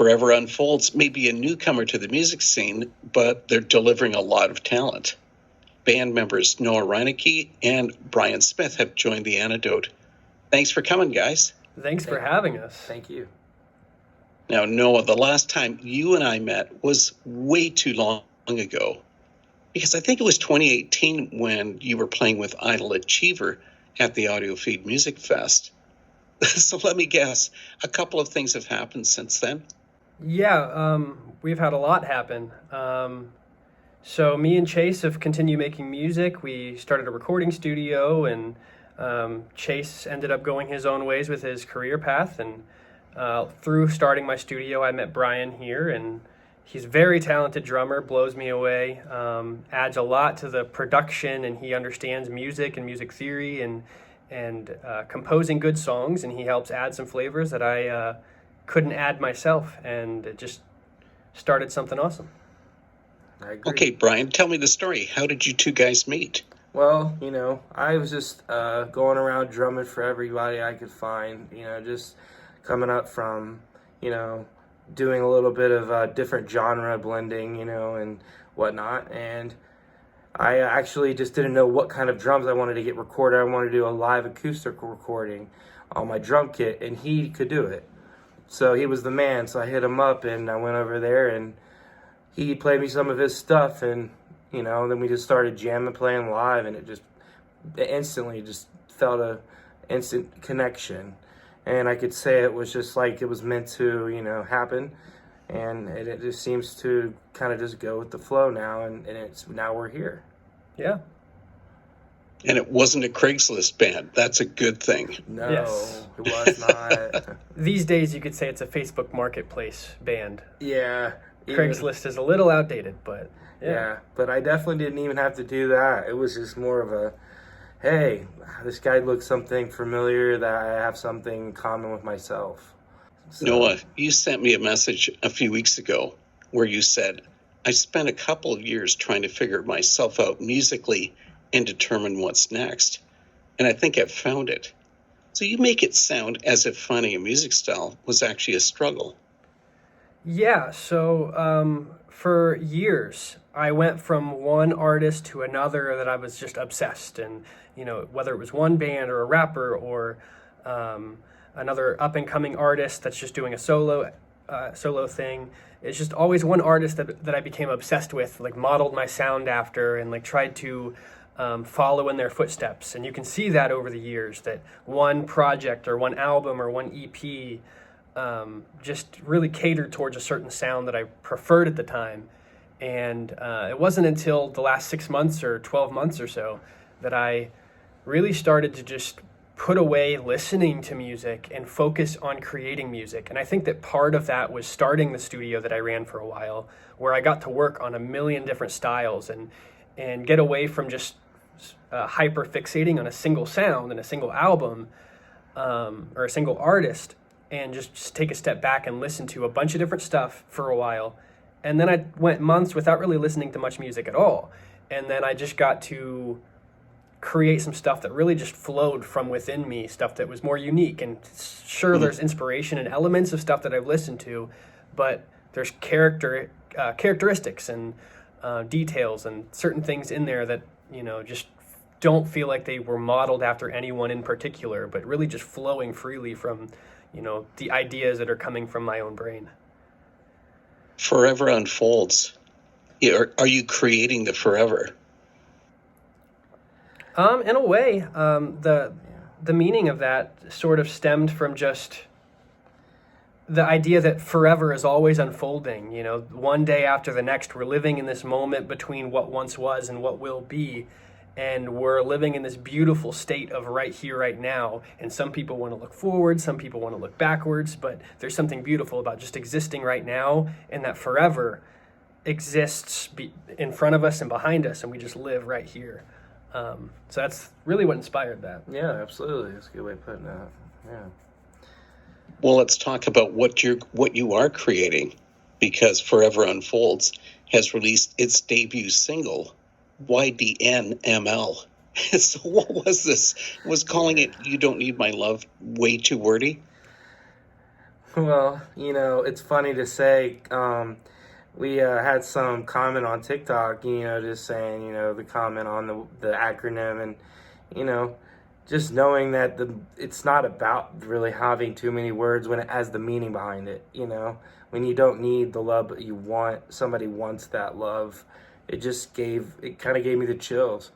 Forever Unfolds may be a newcomer to the music scene, but they're delivering a lot of talent. Band members Noah Reinecke and Brian Smith have joined the Antidote. Thanks for coming, guys. Thanks for having us. Thank you. Now, Noah, the last time you and I met was way too long ago, because I think it was 2018 when you were playing with Idle Achiever at the Audiofeed Music Fest. So let me guess, a couple of things have happened since then? Yeah, we've had a lot happen. So me and Chase have continued making music. We started a recording studio, and Chase ended up going his own ways with his career path. And through starting my studio, I met Brian here, and he's a very talented drummer, blows me away, adds a lot to the production, and he understands music and music theory and composing good songs, and he helps add some flavors that I couldn't add myself, and it just started something awesome. I agree. Okay, Brian, tell me the story. How did you two guys meet? Well, I was just going around drumming for everybody I could find, just coming up from, doing a little bit of different genre blending, and whatnot, and I actually just didn't know what kind of drums I wanted to get recorded. I wanted to do a live acoustic recording on my drum kit, and he could do it. So he was the man, so I hit him up, and I went over there, and he played me some of his stuff, and, then we just started jamming, playing live, and it instantly just felt a instant connection. And I could say it was just like it was meant to, happen. And it just seems to kind of just go with the flow now, and now we're here. Yeah. And it wasn't a Craigslist band. That's a good thing. No, Yes. It was not. These days, you could say it's a Facebook Marketplace band. Yeah. Craigslist is a little outdated, but Yeah, but I definitely didn't even have to do that. It was just more of a, hey, this guy looks something familiar, that I have something in common with myself. So, Noah, you sent me a message a few weeks ago where you said, I spent a couple of years trying to figure myself out musically and determine what's next. And I think I've found it. So you make it sound as if finding a music style was actually a struggle. Yeah, so for years, I went from one artist to another that I was just obsessed. And, whether it was one band or a rapper or another up-and-coming artist that's just doing a solo thing. It's just always one artist that I became obsessed with, like modeled my sound after, and like tried to follow in their footsteps. And you can see that over the years, that one project or one album or one EP just really catered towards a certain sound that I preferred at the time. And it wasn't until the last 6 months or 12 months or so that I really started to just put away listening to music and focus on creating music. And I think that part of that was starting the studio that I ran for a while, where I got to work on a million different styles and get away from just hyper fixating on a single sound and a single album or a single artist, and just take a step back and listen to a bunch of different stuff for a while. And then I went months without really listening to much music at all. And then I just got to create some stuff that really just flowed from within me, stuff that was more unique. And sure, there's inspiration and elements of stuff that I've listened to, but there's characteristics and details and certain things in there that, just don't feel like they were modeled after anyone in particular, but really just flowing freely from, the ideas that are coming from my own brain. Forever Unfolds. Are you creating the forever? In a way, the meaning of that sort of stemmed from just the idea that forever is always unfolding. One day after the next, we're living in this moment between what once was and what will be. And we're living in this beautiful state of right here, right now. And some people want to look forward, some people want to look backwards, but there's something beautiful about just existing right now, and that forever exists in front of us and behind us, and we just live right here. So that's really what inspired that. Yeah, absolutely. That's a good way of putting that. Yeah. Well, let's talk about what you are creating, because Forever Unfolds has released its debut single, YDNML. So what was this? Was calling it You Don't Need My Love way too wordy? Well, it's funny to say. We had some comment on TikTok, just saying, the comment on the acronym, and you know, just knowing that it's not about really having too many words when it has the meaning behind it. When you don't need the love, but somebody wants that love. It kind of gave me the chills,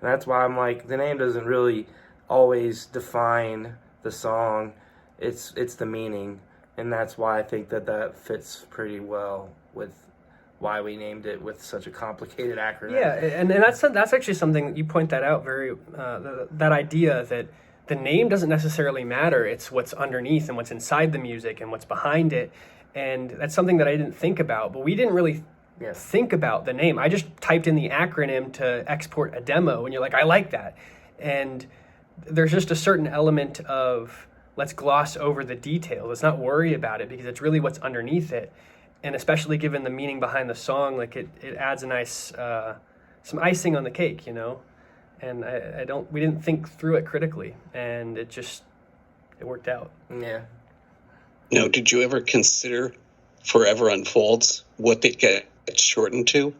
and that's why I'm like, the name doesn't really always define the song. It's the meaning, and that's why I think that fits pretty well with why we named it with such a complicated acronym. Yeah, and that's actually something you point that out very that idea that the name doesn't necessarily matter. It's what's underneath and what's inside the music and what's behind it, and that's something that I didn't think about. But we didn't really think about the name. I just typed in the acronym to export a demo, and you're like, I like that, and there's just a certain element of let's gloss over the detail. Let's not worry about it because it's really what's underneath it. And especially given the meaning behind the song, like it adds a nice, some icing on the cake, and we didn't think through it critically, and it worked out. Yeah. Did you ever consider Forever Unfolds, what they get shortened to?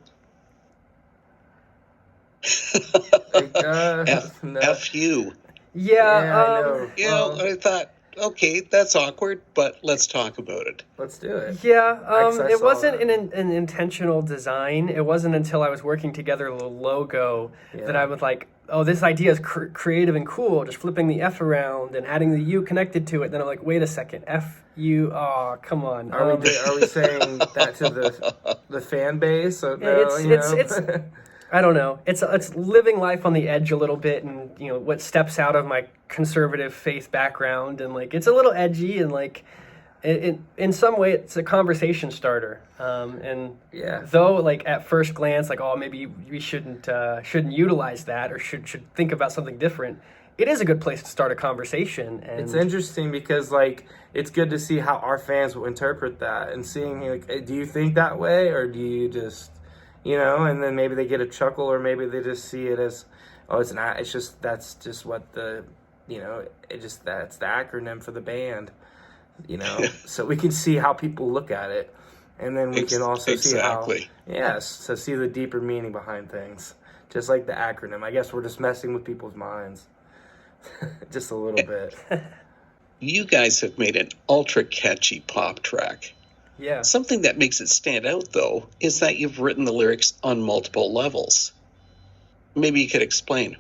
No. FU. Yeah, I know. I thought, okay, that's awkward, but let's talk about it. Let's do it. Yeah, it wasn't that. an intentional design. It wasn't until I was working together the logo that I was like, oh, this idea is creative and cool, just flipping the F around and adding the U connected to it. Then I'm like, wait a second, F-U, oh, come on. Are we saying that to the fan base? So, no, it's I don't know. It's living life on the edge a little bit, and what steps out of my conservative faith background, and like it's a little edgy, and like in some way it's a conversation starter. Though like at first glance, like, oh, maybe we shouldn't utilize that, or should think about something different. It is a good place to start a conversation. And it's interesting because like it's good to see how our fans will interpret that, and seeing like, do you think that way, or do you just and then maybe they get a chuckle, or maybe they just see it as, oh, that's just what that's the acronym for the band, so we can see how people look at it, and then we can also see to see the deeper meaning behind things, just like the acronym. I guess we're just messing with people's minds just a little bit. You guys have made an ultra catchy pop track. Yeah. Something that makes it stand out, though, is that you've written the lyrics on multiple levels. Maybe you could explain.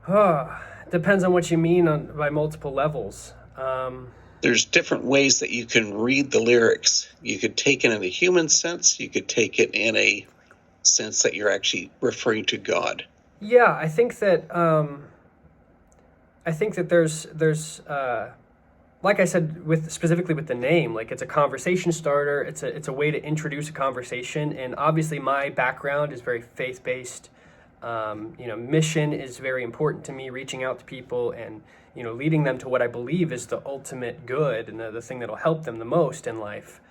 Depends on what you mean by multiple levels. There's different ways that you can read the lyrics. You could take it in a human sense. You could take it in a sense that you're actually referring to God. Yeah, I think that there's like I said, specifically with the name, like it's a conversation starter. It's a way to introduce a conversation, and obviously my background is very faith-based. Mission is very important to me. Reaching out to people and leading them to what I believe is the ultimate good and the thing that'll help them the most in life.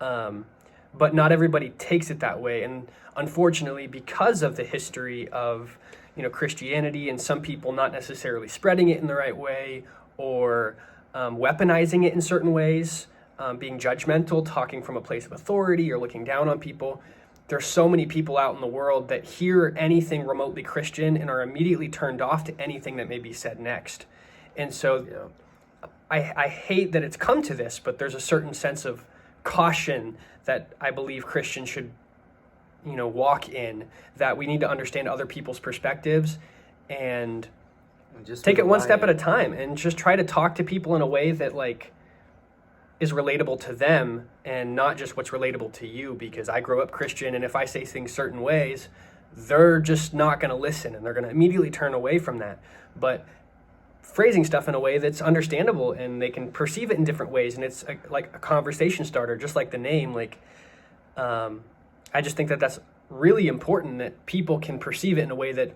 But not everybody takes it that way, and unfortunately, because of the history of Christianity and some people not necessarily spreading it in the right way, or weaponizing it in certain ways, being judgmental, talking from a place of authority, or looking down on people. There's so many people out in the world that hear anything remotely Christian and are immediately turned off to anything that may be said next. And so I hate that it's come to this, but there's a certain sense of caution that I believe Christians should walk in, that we need to understand other people's perspectives and just take it one step at a time, and just try to talk to people in a way that like is relatable to them and not just what's relatable to you, because I grew up Christian, and if I say things certain ways, they're just not going to listen, and they're going to immediately turn away from that. But phrasing stuff in a way that's understandable and they can perceive it in different ways, and it's like a conversation starter, just like the name. Like I just think that that's really important, that people can perceive it in a way that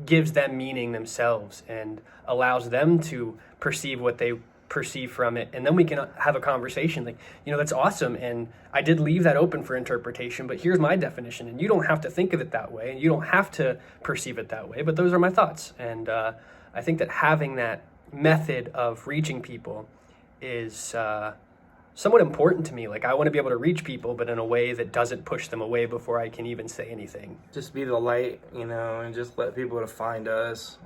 gives them meaning themselves and allows them to perceive what they perceive from it, and then we can have a conversation like, that's awesome, and I did leave that open for interpretation, but here's my definition, and you don't have to think of it that way, and you don't have to perceive it that way, but those are my thoughts. And I think that having that method of reaching people is somewhat important to me. Like, I want to be able to reach people, but in a way that doesn't push them away before I can even say anything. Just be the light, and just let people to find us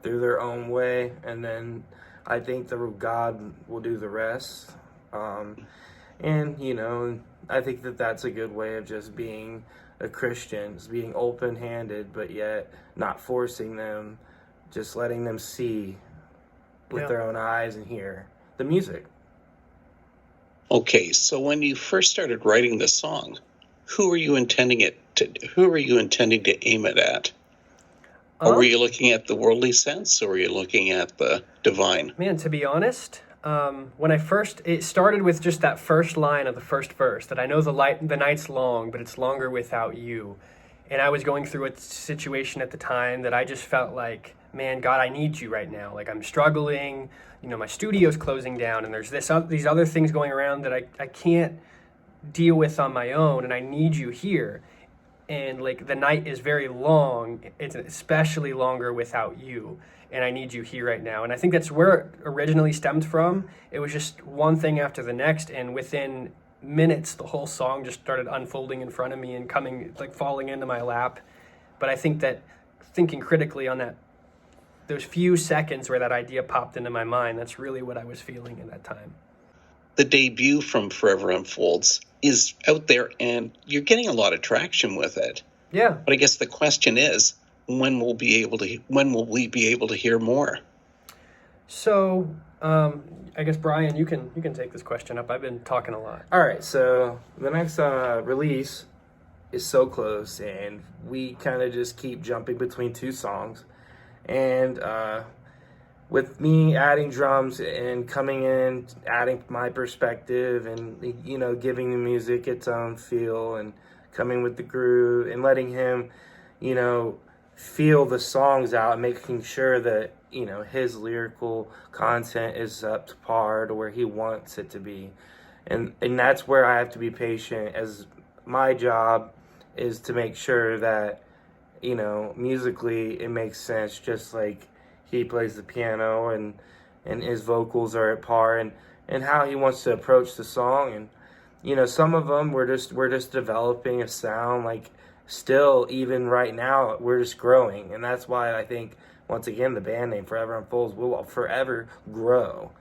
through their own way, and then I think the God will do the rest. And I think that that's a good way of just being a Christian, is being open-handed, but yet not forcing them, just letting them see with their own eyes and hear the music. Okay, so when you first started writing the song, who were you intending to aim it at? Or were you looking at the worldly sense, or were you looking at the divine? Man, to be honest, when it started with just that first line of the first verse, that I know the night's long, but it's longer without you. And I was going through a situation at the time that I just felt like, man, God, I need you right now. Like, I'm struggling, my studio's closing down, and there's these other things going around that I can't deal with on my own, and I need you here. And like, the night is very long, it's especially longer without you, and I need you here right now. And I think that's where it originally stemmed from. It was just one thing after the next, and within minutes the whole song just started unfolding in front of me and falling into my lap. But I think that thinking critically on those few seconds where that idea popped into my mind, that's really what I was feeling at that time. The debut from Forever Unfolds is out there, and you're getting a lot of traction with it. Yeah. But I guess the question is, when will we be able to hear more? So, I guess Brian, you can take this question up. I've been talking a lot. All right, so the next release is so close, and we kind of just keep jumping between two songs. And with me adding drums and coming in, adding my perspective and, giving the music its own feel and coming with the groove and letting him, feel the songs out and making sure that, his lyrical content is up to par to where he wants it to be. And that's where I have to be patient, as my job is to make sure that, musically it makes sense, just like he plays the piano and his vocals are at par, and how he wants to approach the song. And some of them we're just developing a sound. Like, still, even right now, we're just growing, and that's why I think, once again, the band name Forever Unfolds will forever grow.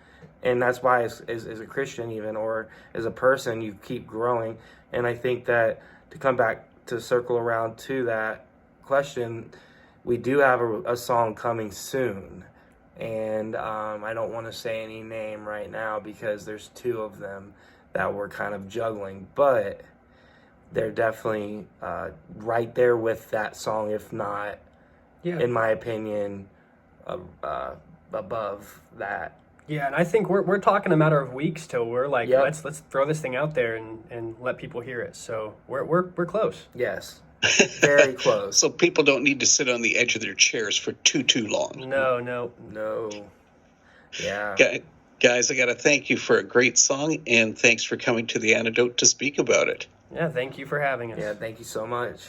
And that's why as a Christian, even, or as a person, you keep growing. And I think that, to come back to circle around to that question, we do have a song coming soon, and I don't want to say any name right now because there's two of them that we're kind of juggling, but they're definitely right there with that song, if not, in my opinion, above that. Yeah, and I think we're talking a matter of weeks till we're like, let's throw this thing out there and let people hear it. So we're close. Yes. Very close. So people don't need to sit on the edge of their chairs for too long. No. Yeah. Guys, I got to thank you for a great song, and thanks for coming to the Antidote to speak about it. Yeah, thank you for having us. Yeah, thank you so much.